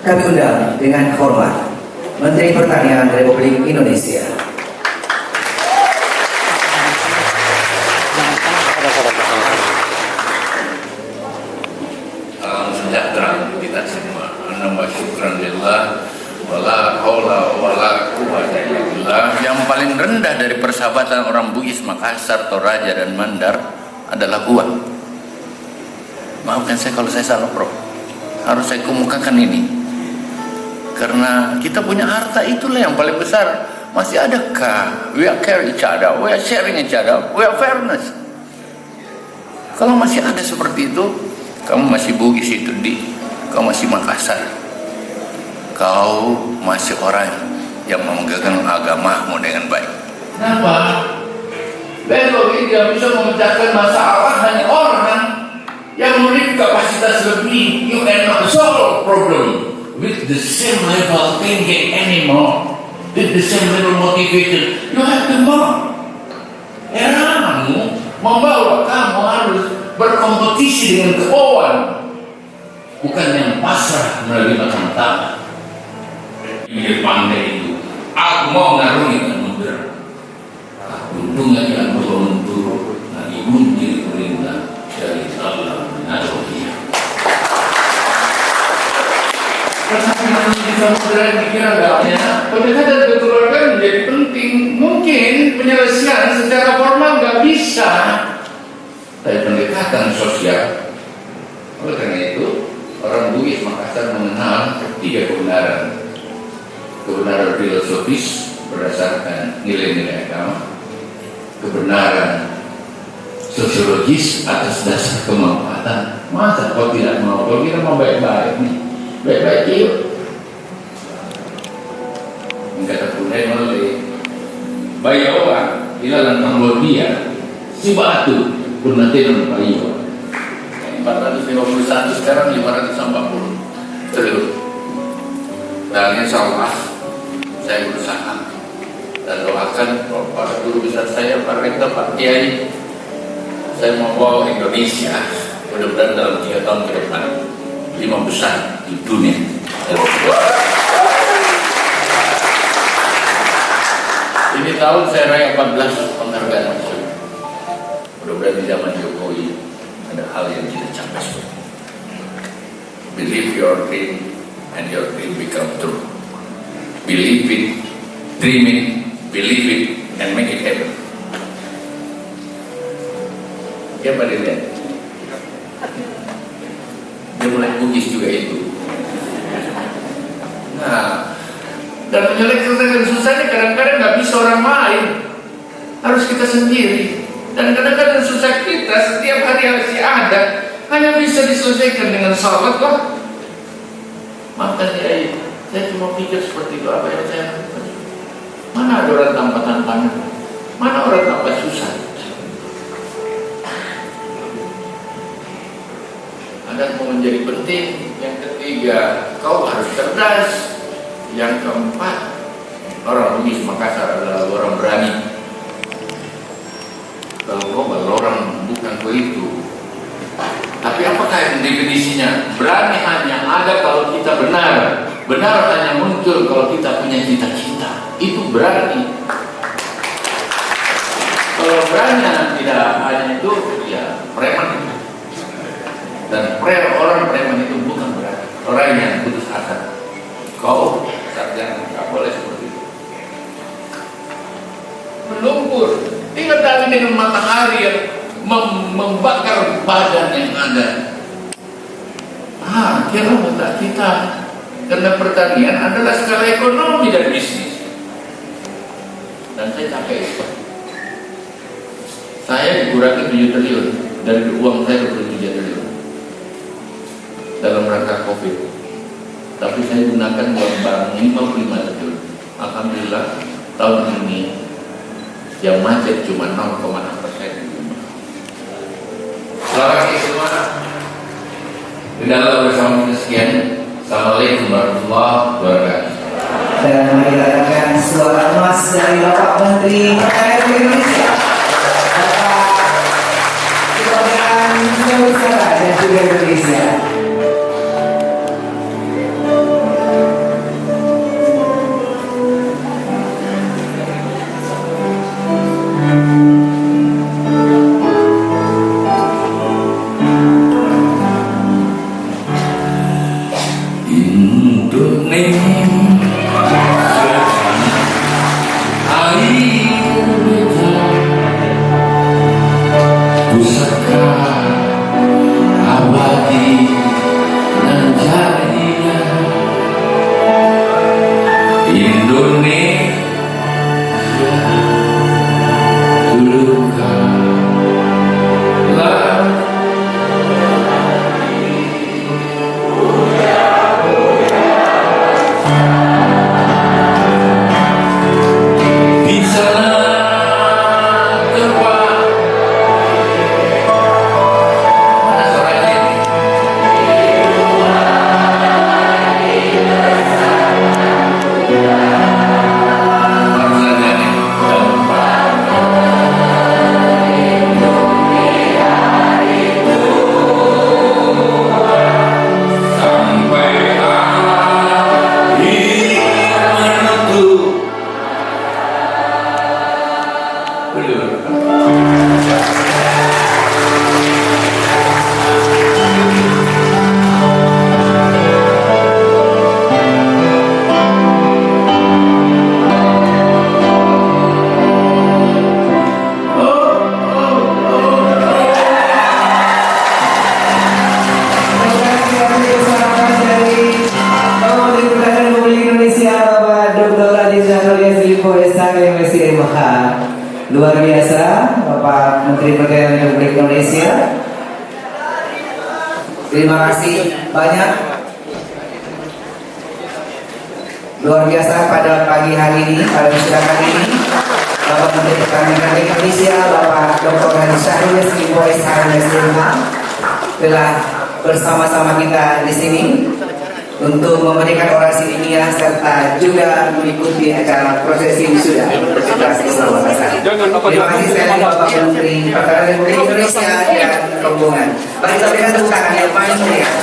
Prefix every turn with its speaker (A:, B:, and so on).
A: Kami undang dengan hormat Menteri Pertanian Republik Indonesia.
B: Salam sejahtera kita semua. Nama syukran lillah wala haula wala quwwata illa billah. Yang paling rendah dari persahabatan orang Bugis, Makassar, Toraja dan Mandar adalah uang. Maafkan saya kalau saya salah, Bro. Harus saya kemukakan ini. Karena kita punya harta itulah yang paling besar. Masih adakah we are care each other, we are sharing each other, we are fairness. Kalau masih ada seperti itu, kamu masih Bugis itu kau masih Makassar, kau masih orang yang memegang agamamu dengan baik. Kenapa? Teknologi tidak bisa memecahkan masalah hanya orang yang memiliki kapasitas lebih. You cannot solve problem with the same level thinking anymore, with the same level motivation. You have to more. Eramu membawa kamu harus berkompetisi dengan keuangan, bukan yang pasrah menerima tantangan. Di pandai itu, aku mau ngarungi dengan mundur. Untungnya yang beruntung lagi muncul perintah dari Allah Nabi. Tetapi di samudera pikiran dalamnya, pendekatan kekeluargaan menjadi penting. Mungkin penyelesaian secara formal nggak bisa, tapi pendekatan sosial. Oleh karena itu, orang Bugis Makassar mengenal 3 kebenaran. Kebenaran filosofis berdasarkan nilai-nilai agama, kebenaran sosiologis atas dasar kemanfaatan. Masa kau tidak mau? Kalau kita mau baik-baik nih, baik-baik yuk. Kata punai oleh bayi orang ilalang Cambodia si batu pernah tenun payo 451 sekarang 540 triliun. Dan insya Allah saya berusaha dan doakan para guru besar saya, Pak Rektor, Pak Kiai, saya membawa Indonesia mudah-mudahan dalam 3 tahun ke depan 5 besar di dunia. Ini tahun saya raih 14 penghargaan nasional. Mudah-mudahan di zaman Jokowi ada hal yang kita capai seperti ini. Believe your dream and your dream become true. Believe it, dream it, believe it, and make it happen. Ya Pak Dilihat, dia mulai Bugis juga itu. Nah, dan menyelesaikan susahnya kadang-kadang nggak bisa orang lain, harus kita sendiri. Dan kadang-kadang susah kita setiap hari masih ada, hanya bisa diselesaikan dengan salat lah. Makanya saya cuma pikir seperti itu, apa yang saya lakukan. Mana ada orang tanpa tantangan, mana orang tanpa susah. Ada yang menjadi penting. Yang ketiga, kau harus cerdas. Yang keempat, orang Bugis Makassar adalah orang berani. Kalau kau orang bukan begitu. Tapi apakah yang definisinya? Berani hanya ada kalau kita benar. Benar hanya muncul kalau kita punya cita-cita. Itu berani. Kalau berani tidak hanya itu, ya preman. Dan orang preman itu bukan berani. Orang yang putus asa. Kau sarjana, nggak boleh seperti itu. Melumpur, tinggal tadi dengan matahari yang membakar badan yang ada. Kira otak kita, karena pertanian adalah skala ekonomi dan bisnis. Dan saya capek itu. Saya dikurangi 7 triliun dari uang saya 27 triliun dalam rangka COVID. Tapi saya gunakan uang bank 55 triliun. Alhamdulillah tahun ini yang macet cuma 0,6%. Selamat semua. Dalam bersama kita sekian. Assalamualaikum warahmatullahi wabarakatuh.
A: Dan mari katakan suara emas dari Bapak Menteri Pertanian Indonesia, Bapak Kebangsaan Nusantara dan juga Indonesia. Luar biasa, Bapak Menteri Perdagangan Republik Indonesia. Terima kasih banyak. Luar biasa pada pagi hari ini, pada siang ini, Bapak Menteri Perdagangan Republik Indonesia, Bapak Dr. Hadi Syahrul Yassin Limpo SH telah bersama-sama kita di sini untuk memberikan orasi ilmiah serta juga mengikuti acara prosesi wisuda. Terima kasih sekali Bapak Menteri Perdagangan Republik Indonesia dan rombongan. Mari kita berikan tepuk tangan yang paling meriah.